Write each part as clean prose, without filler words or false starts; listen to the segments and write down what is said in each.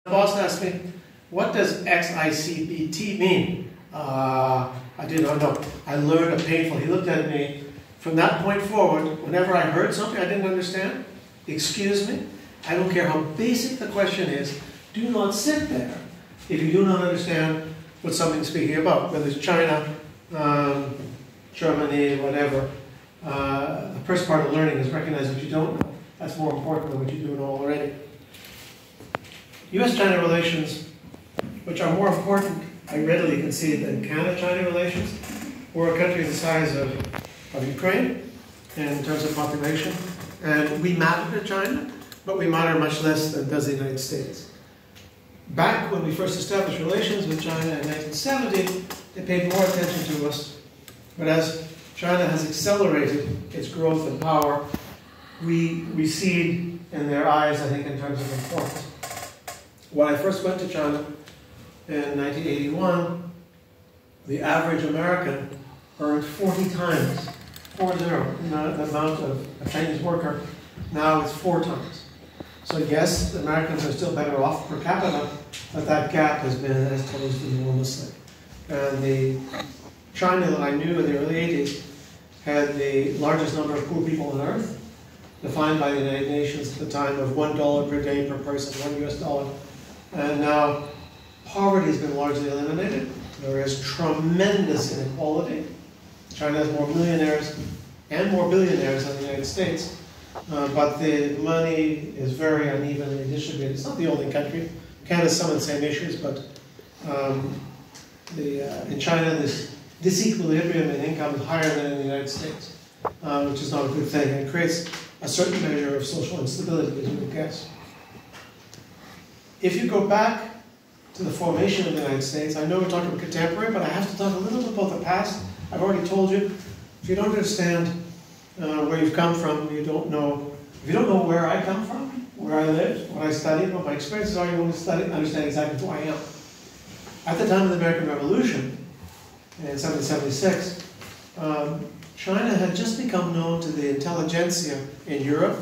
The boss asked me, what does XICPT mean? I did not know. I learned a painful. He looked at me. From that point forward, whenever I heard something I didn't understand, excuse me, I don't care how basic the question is, do not sit there if you do not understand what something's speaking about, whether it's China, Germany, whatever. The first part of learning is recognize what you don't know. That's more important than what you do know already. U.S.-China relations, which are more important, I readily concede, than Canada-China relations. We're a country the size of Ukraine in terms of population, and we matter to China, but we matter much less than does the United States. Back when we first established relations with China in 1970, they paid more attention to us, but as China has accelerated its growth and power, we recede in their eyes, I think, in terms of importance. When I first went to China in 1981, the average American earned 40 times, 40, the amount of a Chinese worker. Now it's 4 times. So yes, the Americans are still better off per capita, but that gap has closed enormously. And the China that I knew in the early 80s had the largest number of poor people on earth, defined by the United Nations at the time of $1 per day per person, $1 US. And now poverty has been largely eliminated. There is tremendous inequality. China has more millionaires and more billionaires than the United States, but the money is very unevenly distributed. It's not the only country. Canada has some of the same issues, but in China, this disequilibrium in income is higher than in the United States, which is not a good thing. It creates a certain measure of social instability, as you would guess. If you go back to the formation of the United States, I know we're talking about contemporary, but I have to talk a little bit about the past. I've already told you, if you don't understand where you've come from, you don't know. If you don't know where I come from, where I lived, what I studied, what my experiences are, you won't understand exactly who I am. At the time of the American Revolution, in 1776, China had just become known to the intelligentsia in Europe.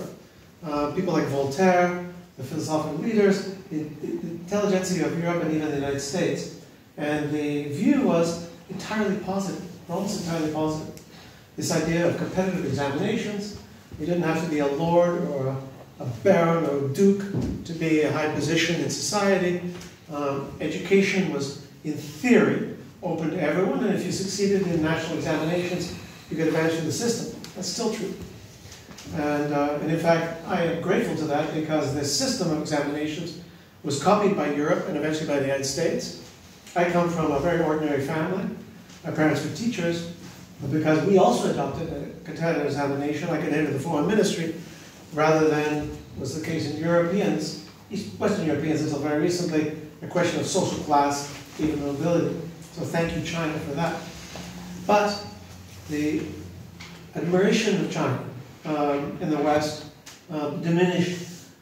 People like Voltaire, the philosophical leaders, the intelligentsia of Europe and even the United States. And the view was entirely positive, almost entirely positive. This idea of competitive examinations, you didn't have to be a lord or a baron or a duke to be a high position in society. Education was, in theory, open to everyone, and if you succeeded in national examinations, you could advance through the system. That's still true. And in fact, I am grateful to that because this system of examinations was copied by Europe and eventually by the United States. I come from a very ordinary family. My parents were teachers, but because we also adopted a competitive examination, I could enter the foreign ministry rather than was the case in Europeans, Western Europeans until very recently, a question of social class, even nobility. So thank you, China, for that. But the admiration of China in the West diminished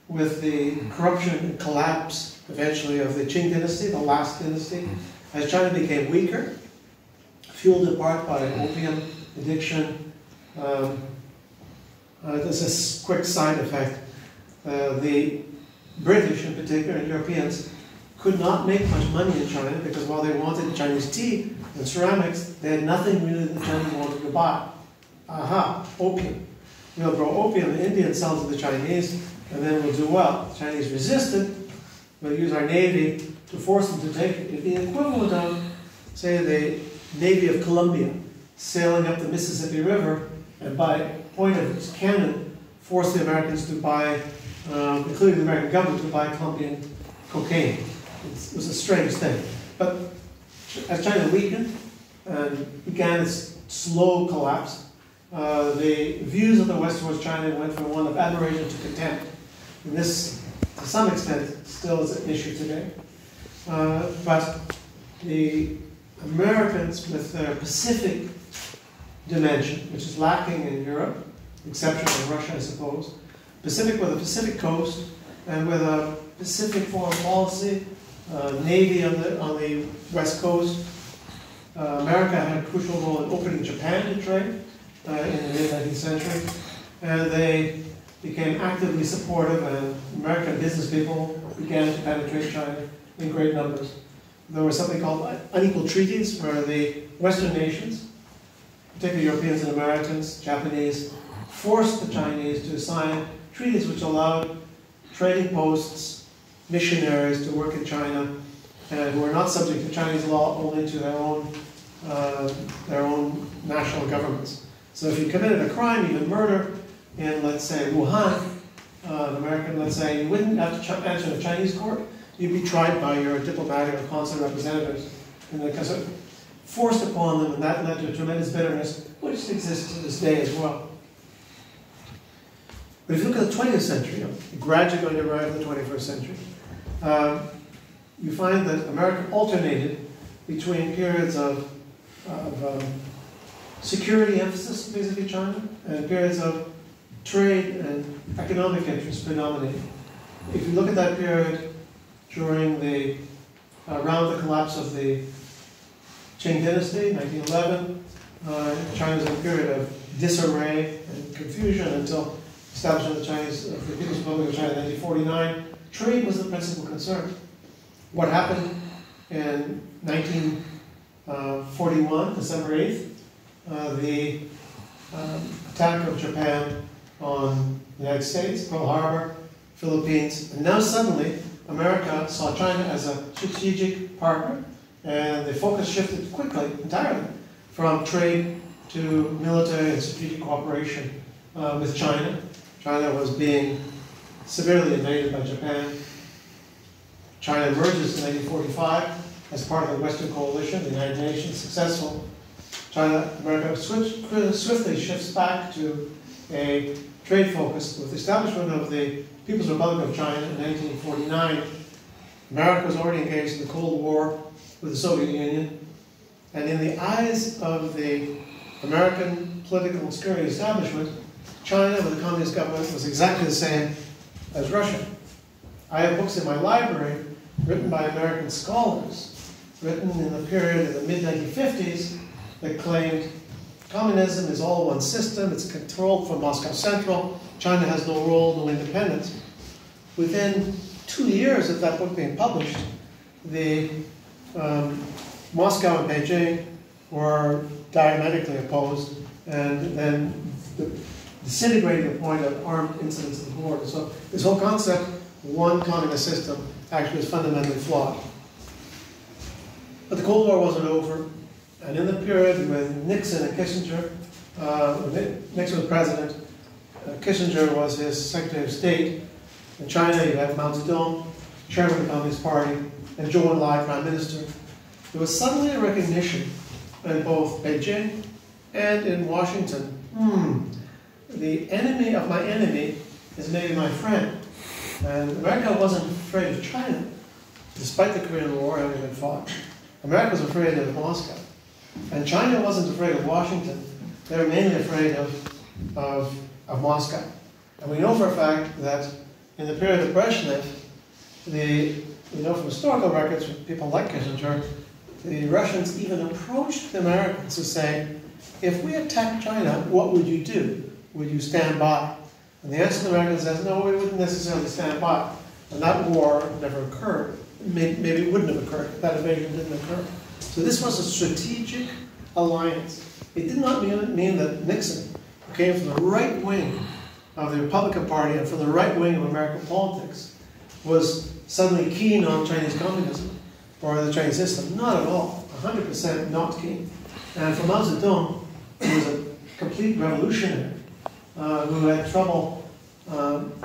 with the corruption and collapse, eventually, of the Qing dynasty, the last dynasty. As China became weaker, fueled in part by opium addiction. There's a quick side effect. The British, in particular, and Europeans, could not make much money in China because while they wanted Chinese tea and ceramics, they had nothing really that the Chinese wanted to buy. Aha, opium. We'll grow opium in India and sell to the Chinese, and then we'll do well. The Chinese resisted. We'll use our navy to force them to take it. It'd be the equivalent of, say, the Navy of Colombia sailing up the Mississippi River and by point of its cannon force the Americans to buy, including the American government, to buy Colombian cocaine. It was a strange thing. But as China weakened and began its slow collapse, the views of the West towards China went from one of admiration to contempt. And this, to some extent, still is an issue today. But the Americans, with their Pacific dimension, which is lacking in Europe, exception of Russia, I suppose, Pacific with a Pacific coast, and with a Pacific foreign policy, Navy on the West Coast. America had a crucial role in opening Japan to trade in the mid-19th century, and they became actively supportive, and American business people began to penetrate China in great numbers. There was something called unequal treaties, where the Western nations, particularly Europeans and Americans, Japanese, forced the Chinese to sign treaties which allowed trading posts, missionaries to work in China, and who were not subject to Chinese law, only to their own national governments. So if you committed a crime, even murder, in, let's say, Wuhan, an American, let's say, you wouldn't have to answer in a Chinese court. You'd be tried by your diplomatic or consular representatives, and because it forced upon them, and that led to a tremendous bitterness, which exists to this day as well. But if you look at the 20th century, gradually going to arrive in the 21st century, you find that America alternated between periods of security emphasis vis-a-vis China and periods of trade and economic interests predominating. If you look at that period during around the collapse of the Qing dynasty, 1911, China was in a period of disarray and confusion until establishment of the People's Republic of China in 1949. Trade was the principal concern. What happened in 1941, December 8th, the attack of Japan on the United States, Pearl Harbor, Philippines, and now suddenly America saw China as a strategic partner, and the focus shifted quickly, entirely, from trade to military and strategic cooperation with China. China was being severely invaded by Japan. China emerges in 1945 as part of the Western coalition, the United Nations, successful. America swiftly shifts back to a trade focus with the establishment of the People's Republic of China in 1949. America was already engaged in the Cold War with the Soviet Union, and in the eyes of the American political and security establishment, China with the communist government was exactly the same as Russia. I have books in my library written by American scholars, written in the period of the mid-1950s, that claimed communism is all one system, it's controlled from Moscow Central, China has no role, no independence. Within 2 years of that book being published, the Moscow and Beijing were diametrically opposed, and then disintegrating to the point of armed incidents at the border. So this whole concept, one communist system, actually is fundamentally flawed. But the Cold War wasn't over, and in the period with Nixon and Kissinger, Nixon was president, Kissinger was his Secretary of State. In China, you have Mao Zedong, chairman of the Communist Party, and Zhou Enlai, prime minister. There was suddenly a recognition in both Beijing and in Washington. The enemy of my enemy is maybe my friend. And America wasn't afraid of China, despite the Korean War having been fought. America was afraid of Moscow. And China wasn't afraid of Washington. They were mainly afraid of Moscow. And we know for a fact that in the period of Brezhnev, we know from historical records from people like Kissinger, the Russians even approached the Americans to say, if we attack China, what would you do? Would you stand by? And the answer to the Americans is, no, we wouldn't necessarily stand by. And that war never occurred. Maybe it wouldn't have occurred. That invasion didn't occur. So this was a strategic alliance. It did not mean that Nixon, who came from the right wing of the Republican Party and from the right wing of American politics, was suddenly keen on Chinese communism or the Chinese system. Not at all. 100% not keen. And for Mao Zedong, who was a complete revolutionary, who had trouble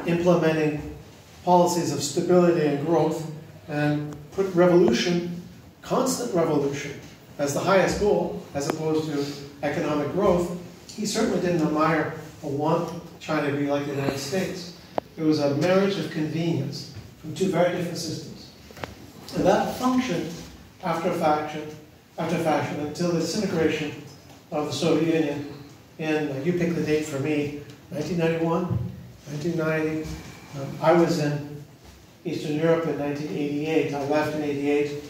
implementing policies of stability and growth, and put revolution, constant revolution, as the highest goal, as opposed to economic growth, he certainly didn't admire or want China to be like the United States. It was a marriage of convenience from two very different systems. And that functioned after fashion until the disintegration of the Soviet Union in, you pick the date for me, 1991, 1990. I was in Eastern Europe in 1988. I left in 88,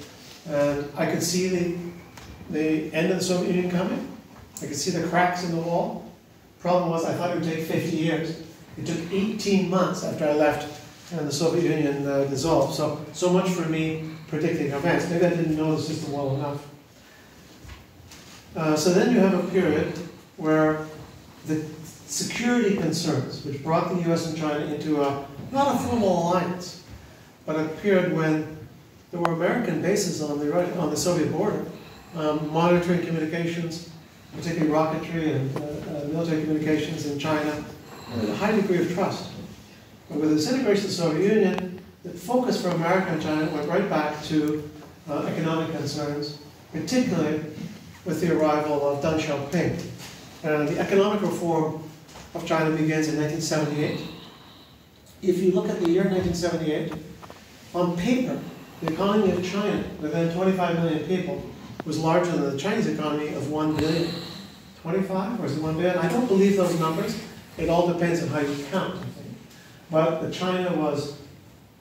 and I could see the end of the Soviet Union coming. I could see the cracks in the wall. Problem was, I thought it would take 50 years. It took 18 months after I left and the Soviet Union dissolved. So much for me predicting events. Maybe I didn't know the system well enough. So then you have a period where the security concerns, which brought the US and China into not a formal alliance, but a period when there were American bases on the Soviet border, monitoring communications, particularly rocketry and military communications in China, a high degree of trust. But with the disintegration of the Soviet Union, the focus for America and China went right back to economic concerns, particularly with the arrival of Deng Xiaoping. And the economic reform of China begins in 1978. If you look at the year 1978, on paper, the economy of China, with then 25 million people, was larger than the Chinese economy of 1 billion. 25 or is it 1 billion? I don't believe those numbers. It all depends on how you count, I think. But China was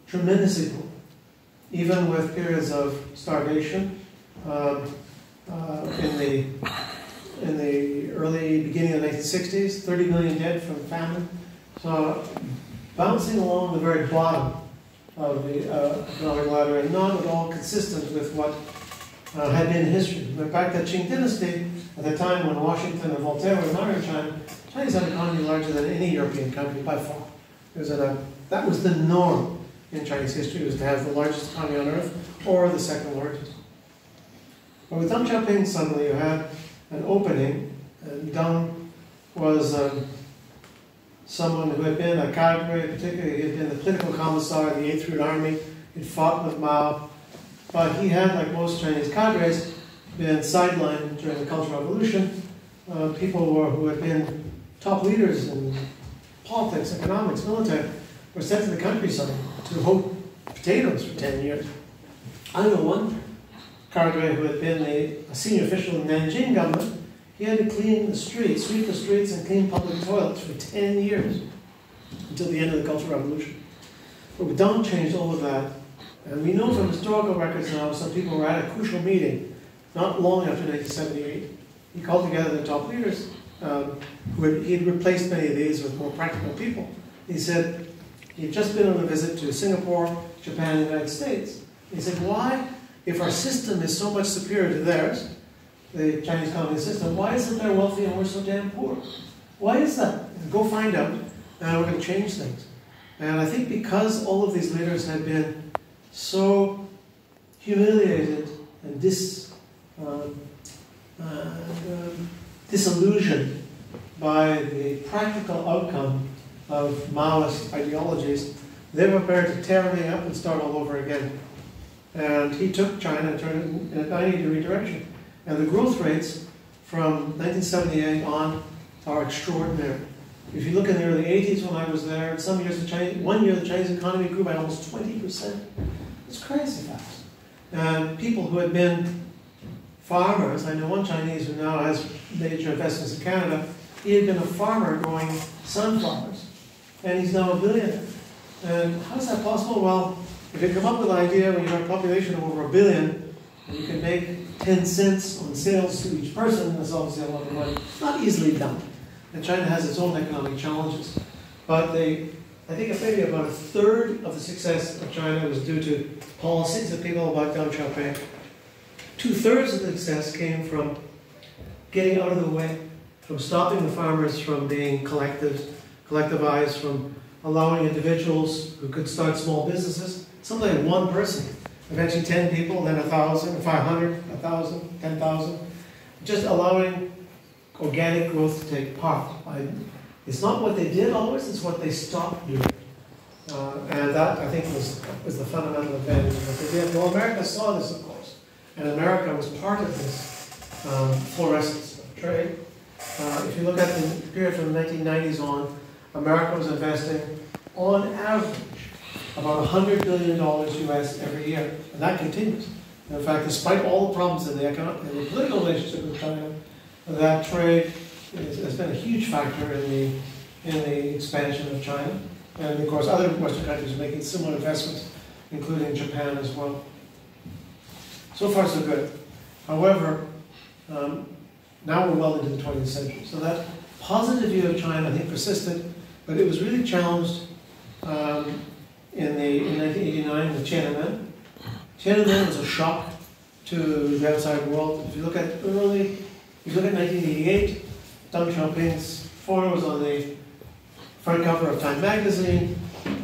tremendously poor, even with periods of starvation in the early beginning of the 1960s, 30 million dead from famine. So bouncing along the very bottom of the economic ladder and not at all consistent with what had been history. In fact, the Qing dynasty, at the time when Washington and Voltaire were admiring China, China's had an economy larger than any European country by far. That was the norm in Chinese history, was to have the largest economy on earth or the second largest. But with Deng Xiaoping, suddenly you had an opening, and Deng was someone who had been a cadre, particularly he had been the political commissar of the 8th Route Army, he'd fought with Mao, but he had, like most Chinese cadres, been sidelined during the Cultural Revolution. People who had been top leaders in politics, economics, military, were sent to the countryside to hoe potatoes for 10 years. I know one cadre who had been a senior official in the Nanjing government. He had to clean the streets, sweep the streets, and clean public toilets for 10 years until the end of the Cultural Revolution. But with Deng changed all of that. And we know from historical records now some people were at a crucial meeting not long after 1978. He called together the top leaders. He had replaced many of these with more practical people. He said he'd just been on a visit to Singapore, Japan, and the United States. He said, why, if our system is so much superior to theirs, the Chinese communist system, why isn't there wealthy and we're so damn poor? Why is that? Go find out, and we're going to change things. And I think because all of these leaders had been so humiliated and disillusioned by the practical outcome of Maoist ideologies, they were prepared to tear everything up and start all over again. And he took China and turned it in a 90-degree direction. And the growth rates from 1978 on are extraordinary. If you look in the early 80s when I was there, some years one year the Chinese economy grew by almost 20%. It's crazy fast. And people who had been farmers, I know one Chinese who now has major investments in Canada, he had been a farmer growing sunflowers, and he's now a billionaire. And how is that possible? Well, if you come up with an idea when you have a population of over 1 billion, and you can make 10 cents on sales to each person, that's obviously a lot of money. Not easily done. And China has its own economic challenges. But I think maybe about 1/3 of the success of China was due to policies of people like Deng Xiaoping. 2/3 of the success came from getting out of the way, from stopping the farmers from being collectivized, from allowing individuals who could start small businesses, something like one person, eventually 10 people, then 1,000, 500, 1,000, 10,000, just allowing organic growth to take part. It's not what they did always, it's what they stopped doing. And that, I think, was the fundamental advantage of what they did. Well, America saw this, of course, and America was part of this fluorescence of trade. If you look at the period from the 1990s on, America was investing, on average, about $100 billion US every year, and that continues. In fact, despite all the problems in the political relationship with China, that trade has been a huge factor in the expansion of China. And of course, other Western countries are making similar investments, including Japan as well. So far, so good. However, now we're well into the 20th century. So that positive view of China, I think, persisted, but it was really challenged in 1989 with Tiananmen. Tiananmen was a shock to the outside world. If you look at 1988, Deng Xiaoping's photo was on the front cover of Time magazine.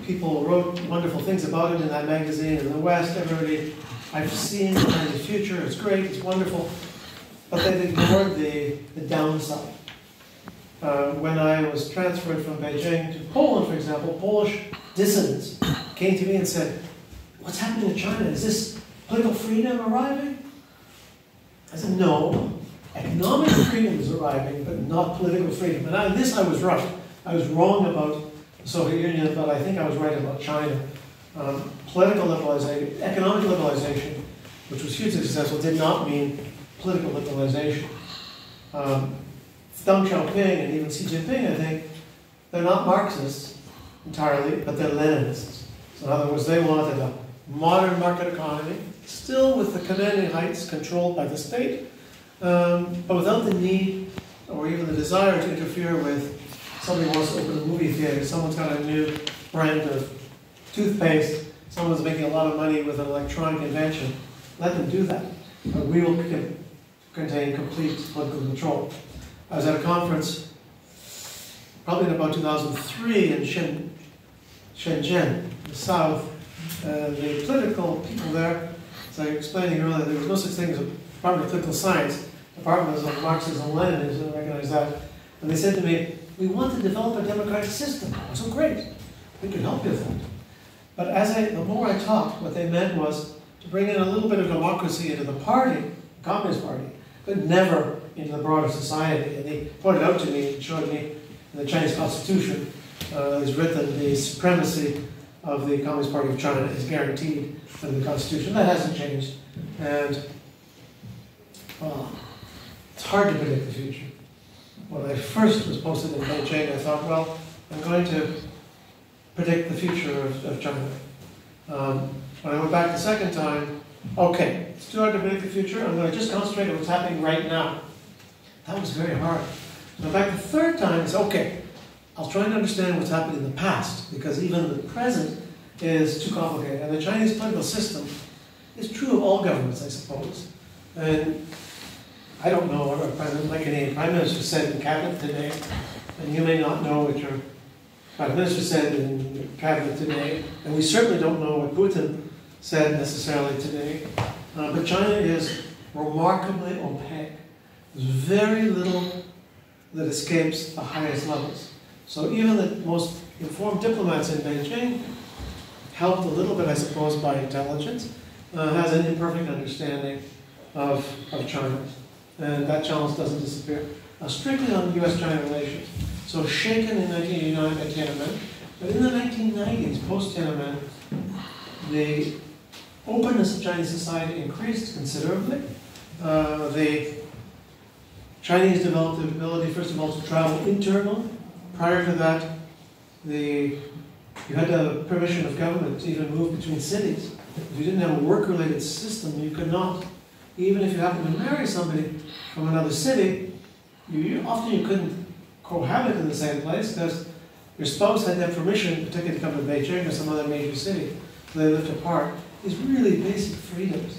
People wrote wonderful things about it in that magazine. In the West, everybody, I've seen the Chinese future, it's great, it's wonderful. But they ignored the downside. When I was transferred from Beijing to Poland, for example, Polish dissidents came to me and said, "What's happening in China? Is this political freedom arriving?" I said, "No, economic freedom is arriving, but not political freedom." And on this I was right. I was wrong about the Soviet Union, but I think I was right about China. Political liberalization, economic liberalization, which was hugely successful, did not mean political liberalization. Deng Xiaoping and even Xi Jinping, I think, they're not Marxists entirely, but they're Leninists. So in other words, they wanted a modern market economy, still with the commanding heights controlled by the state, but without the need or even the desire to interfere with somebody wants to open a movie theater, someone's got a new brand of toothpaste, someone's making a lot of money with an electronic invention. Let them do that. We will contain complete political control. I was at a conference probably in about 2003 in Shenzhen, the south. The political people there, as I explained earlier, there was no such thing as a Department of Political Science. Department of Marxism and Leninism, I recognize that. And they said to me, "We want to develop a democratic system." I said, "Oh, great, we can help you with that." But the more I talked, what they meant was to bring in a little bit of democracy into the party, the Communist Party, but never into the broader society. And he pointed out to me and showed me in the Chinese Constitution is written the supremacy of the Communist Party of China is guaranteed under the Constitution. That hasn't changed. And it's hard to predict the future. When I first was posted in Beijing, I thought, well, I'm going to predict the future of China. When I went back the second time, okay, it's too hard to predict the future. I'm going to just concentrate on what's happening right now. That was very hard. So back the third time, it's okay. I'll try and understand what's happened in the past, because even the present is too complicated. And the Chinese political system is true of all governments, I suppose. And I don't know what my Canadian Prime Minister said in Cabinet today, and you may not know what your Prime Minister said in Cabinet today, and we certainly don't know what Putin said necessarily today. But China is remarkably opaque. There's very little that escapes the highest levels. So even the most informed diplomats in Beijing, helped a little bit, I suppose, by intelligence, has an imperfect understanding of China. And that challenge doesn't disappear. Now, strictly on U.S.-China relations. So shaken in 1989 by Tiananmen, but in the 1990s, post-Tiananmen, the openness of Chinese society increased considerably. The Chinese developed the ability, first of all, to travel internally. Prior to that, you had to have permission of government to even move between cities. If you didn't have a work-related system, you could not. Even if you happened to marry somebody from another city, often you couldn't cohabit in the same place because your spouse had to have permission, particularly to come to Beijing or some other major city. So they lived apart. These really basic freedoms.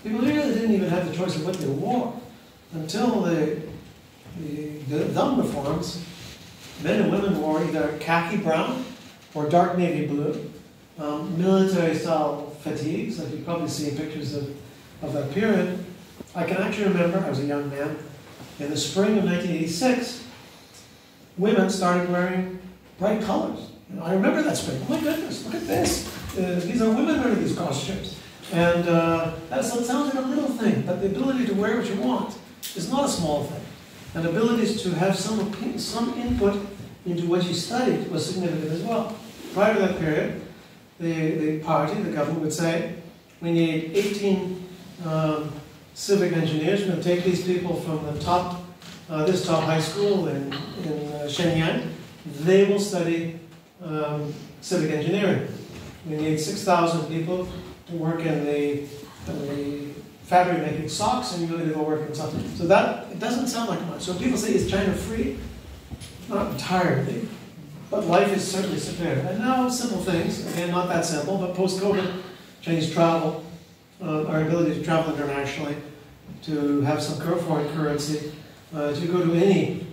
People really didn't even have the choice of what they wore until the Deng reforms. Men and women wore either khaki brown or dark navy blue, military-style fatigues, like you've probably seen pictures of that period. I can actually remember, I was a young man, in the spring of 1986, women started wearing bright colors. I remember that spring. Oh my goodness, look at this. These are women wearing these costumes. And that sounds like a little thing, but the ability to wear what you want is not a small thing. And abilities to have some input into what you studied was significant as well. Prior to that period, the party, the government would say, we need 18 civic engineers. We're going to take these people from the top, this top high school in Shenyang. They will study civic engineering. We need 6,000 people to work in the factory making socks, and you're going to go work in something. So that, it doesn't sound like much. So people say, is China free? Not entirely. but life is certainly superior. And now simple things, again, not that simple, but post-COVID, Chinese travel, our ability to travel internationally, to have some foreign currency, to go to any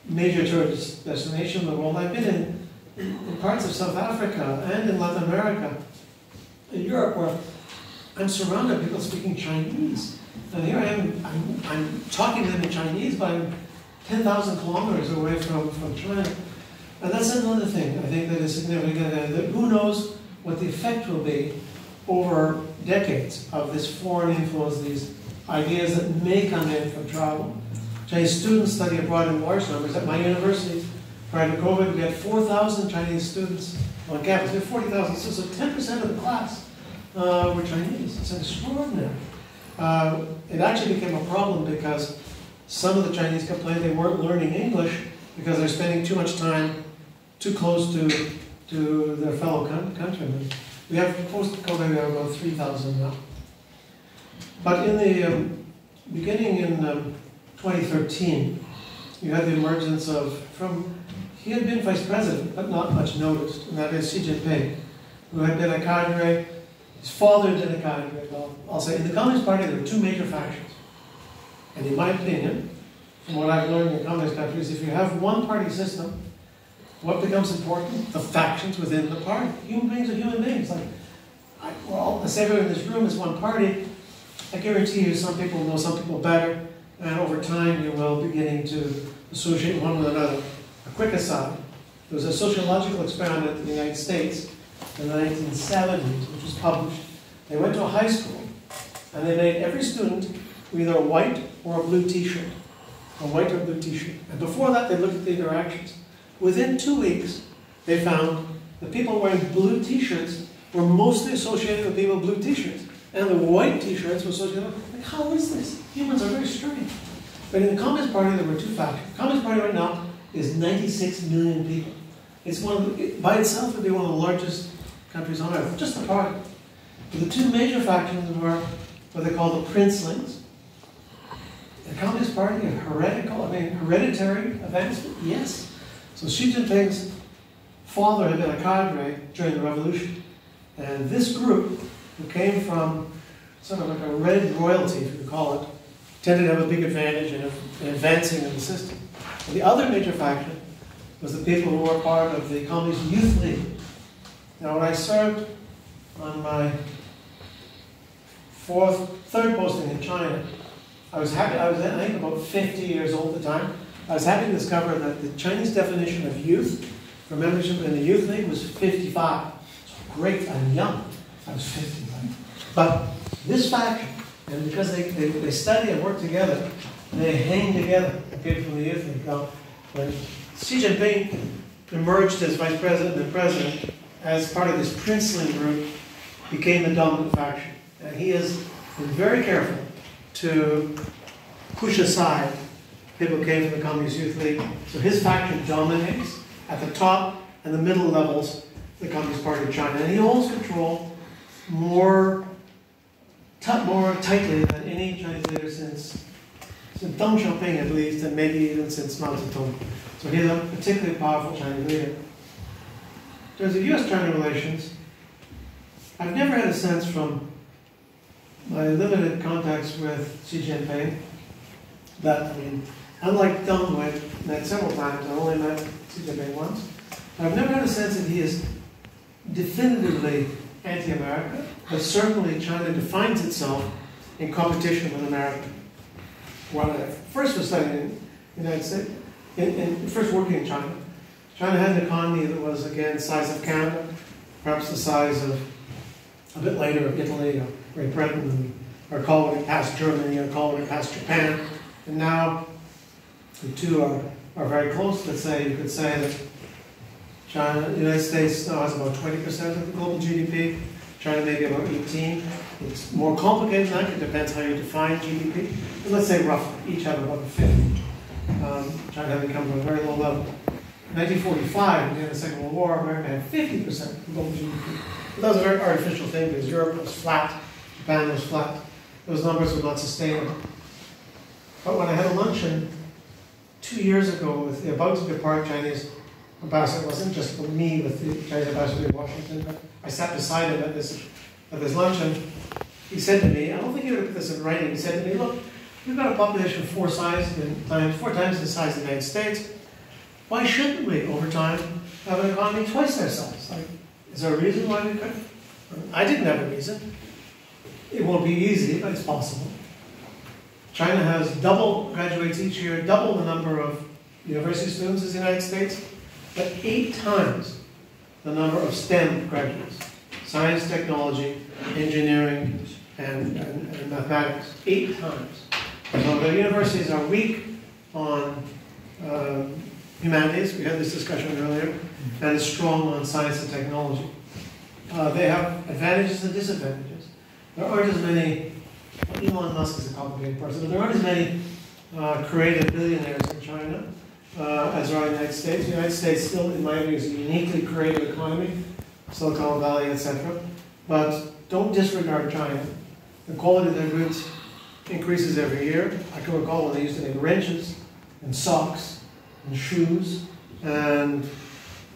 major tourist destination in the world. I've been in parts of South Africa and in Latin America, in Europe, where I'm surrounded by people speaking Chinese. And here I am, I'm talking to them in Chinese, but I'm 10,000 kilometers away from China. And that's another thing I think that is significant, that who knows what the effect will be over decades of this foreign influence, these ideas that may come in from travel. Chinese students study abroad in large numbers. At my university, prior to COVID, we had 4,000 Chinese students on campus. We had 40,000 students, so 10% of the class were Chinese. It's extraordinary. It actually became a problem because some of the Chinese complained they weren't learning English because they're spending too much time too close to their fellow countrymen. We have, post-COVID, we have about 3,000 now. But in the beginning in 2013, you had the emergence of, he had been vice president, but not much noticed, and that is Xi Jinping, who had been a cadre. His father had been a cadre. Well, I'll say, in the Communist Party, there were two major factions. And in my opinion, from what I've learned in communist countries, if you have one party system, what becomes important? The factions within the party. Human beings are human beings. Well, let's say everyone in this room is one party. I guarantee you some people know some people better, and over time you will beginning to associate one with another. A quick aside, there was a sociological experiment in the United States in the 1970s, which was published. They went to a high school, and they made every student either a white or a blue t-shirt. A white or blue t-shirt. And before that, they looked at the interactions. Within 2 weeks, they found the people wearing blue t-shirts were mostly associated with people with blue t-shirts. And the white t-shirts were associated with, like, how is this? Humans are very strange. But in the Communist Party, there were two factions. The Communist Party right now is 96 million people. It's by itself would be one of the largest countries on earth, just the party. But the two major factions were what they call the princelings. The Communist Party, hereditary advancement, yes. So Xi Jinping's father had been a cadre during the revolution. And this group, who came from sort of like a red royalty, if you could call it, tended to have a big advantage in advancing in the system. And the other major faction was the people who were part of the Communist Youth League. Now, when I served on my third posting in China, I was happy, I think about 50 years old at the time. I was happy to discover that the Chinese definition of youth for membership in the Youth League was 55. So great, I'm young. I was 50, right? But this faction, and because they study and work together, they hang together, the people from the Youth League. Now, when Xi Jinping emerged as vice president and president, as part of this princeling group, became the dominant faction. And he has been very careful to push aside people who came from the Communist Youth League. So his faction dominates at the top and the middle levels the Communist Party of China. And he holds control more tightly than any Chinese leader since Deng Xiaoping, at least, and maybe even since Mao Zedong. So he's a particularly powerful Chinese leader. In terms of US-China relations, I've never had a sense from my limited contacts with Xi Jinping that, unlike Deng, who I've met several times, I've only met Xi Jinping once, I've never had a sense that he is definitively anti-America, but certainly China defines itself in competition with America. When I first was studying in the United States, first working in China, China had an economy that was, again, the size of Canada, perhaps the size of, a bit later, of Italy or Great Britain, or colony past Germany, or colony past Japan. And now the two are very close. Let's say, you could say that China, the United States now has about 20% of the global GDP. China maybe about 18. It's more complicated than that. It depends how you define GDP. But let's say roughly, each have about a fifth. China having come from a very low level. In 1945, during the Second World War, America had 50% of the global GDP. But that was a very artificial thing because Europe was flat, Japan was flat. Those numbers were not sustainable. But when I had a luncheon 2 years ago with the about to depart Chinese ambassador, it wasn't just me with the Chinese ambassador in Washington, but I sat beside him at this luncheon. He said to me, I don't think he would have put this in writing, he said to me, look, we've got a population four times the size of the United States. Why shouldn't we, over time, have an economy twice our size? Like, is there a reason why we couldn't? I didn't have a reason. It won't be easy, but it's possible. China has graduates each year, double the number of university students as the United States, but 8 times the number of STEM graduates. Science, technology, engineering, and mathematics. 8 times. So the universities are weak on humanities, we had this discussion earlier, and is strong on science and technology. They have advantages and disadvantages. There aren't as many, Elon Musk is a complicated person, but there aren't as many creative billionaires in China as there are in the United States. The United States still, in my view, is a uniquely creative economy, Silicon Valley, etc. But don't disregard China. The quality of their goods increases every year. I can recall when they used to make wrenches and socks and shoes and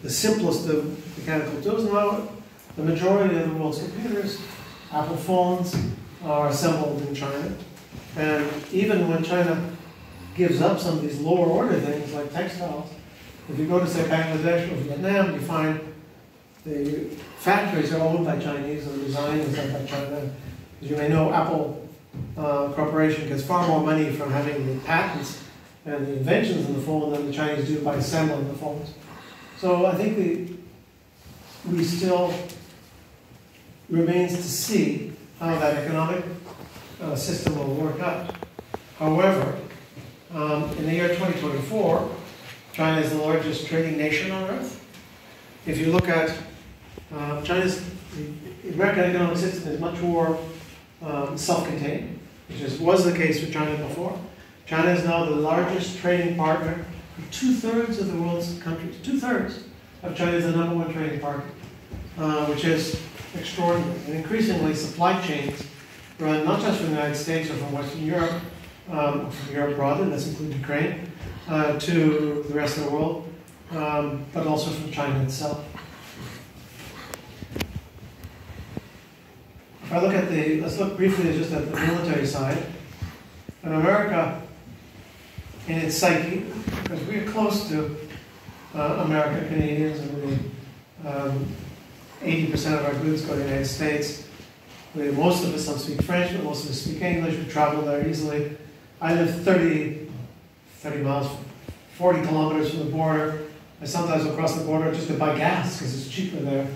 the simplest of mechanical tools. Now, the majority of the world's computers, Apple phones, are assembled in China. And even when China gives up some of these lower order things like textiles, if you go to, say, Bangladesh or Vietnam, you find the factories are owned by Chinese and the design is done by China. As you may know, Apple Corporation gets far more money from having the patents and the inventions in the phone than the Chinese do by assembling the phones. So I think we still remains to see how that economic system will work out. However, in the year 2024, China is the largest trading nation on earth. If you look at the American economic system is much more self-contained, which was the case for China before. China is now the largest trading partner for 2/3 of the world's countries. 2/3 of China is the #1 trading partner, which is extraordinary. And increasingly, supply chains run not just from the United States or from Western Europe, from Europe broadly, that's including Ukraine, to the rest of the world, but also from China itself. If I look at let's look briefly just at the military side. In America, in its psyche, because we're close to American Canadians, and 80% of our goods go to the United States. Most of us don't speak French, but most of us speak English. We travel there easily. I live 30 miles, 40 kilometers from the border. I sometimes will cross the border just to buy gas because it's cheaper there,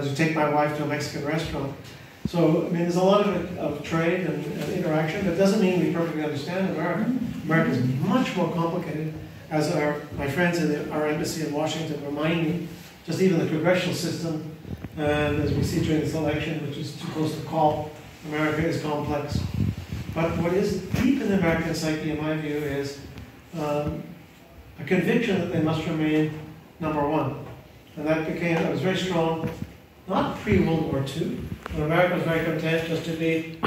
to take my wife to a Mexican restaurant. So, I mean, there's a lot of trade and interaction, but it doesn't mean we perfectly understand America. America is much more complicated, as my friends in our embassy in Washington remind me. Just even the congressional system, and as we see during this election, which is too close to call, America is complex. But what is deep in the American psyche, in my view, is a conviction that they must remain #1. And that was very strong, not pre-World War II, when America was very content just to be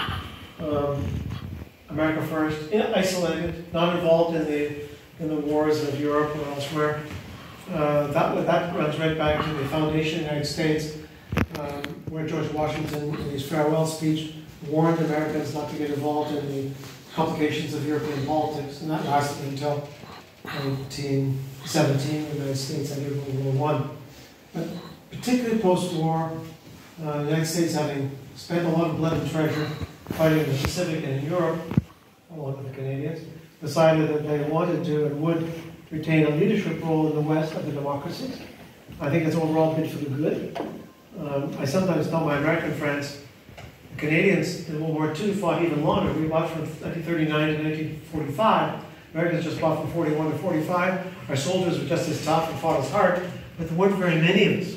America first, isolated, not involved in the wars of Europe or elsewhere. That runs right back to the foundation of the United States, where George Washington, in his farewell speech, warned Americans not to get involved in the complications of European politics, and that lasted until 1917, when the United States entered World War I. But particularly post-war, the United States, having spent a lot of blood and treasure fighting in the Pacific and in Europe, along with the Canadians, decided that they wanted to and would retain a leadership role in the West of the democracies. I think it's overall good for the good. I sometimes tell my American friends, the Canadians in World War II fought even longer. We fought from 1939 to 1945. Americans just fought from 41 to 45. Our soldiers were just as tough and fought as hard, but there weren't very many of us.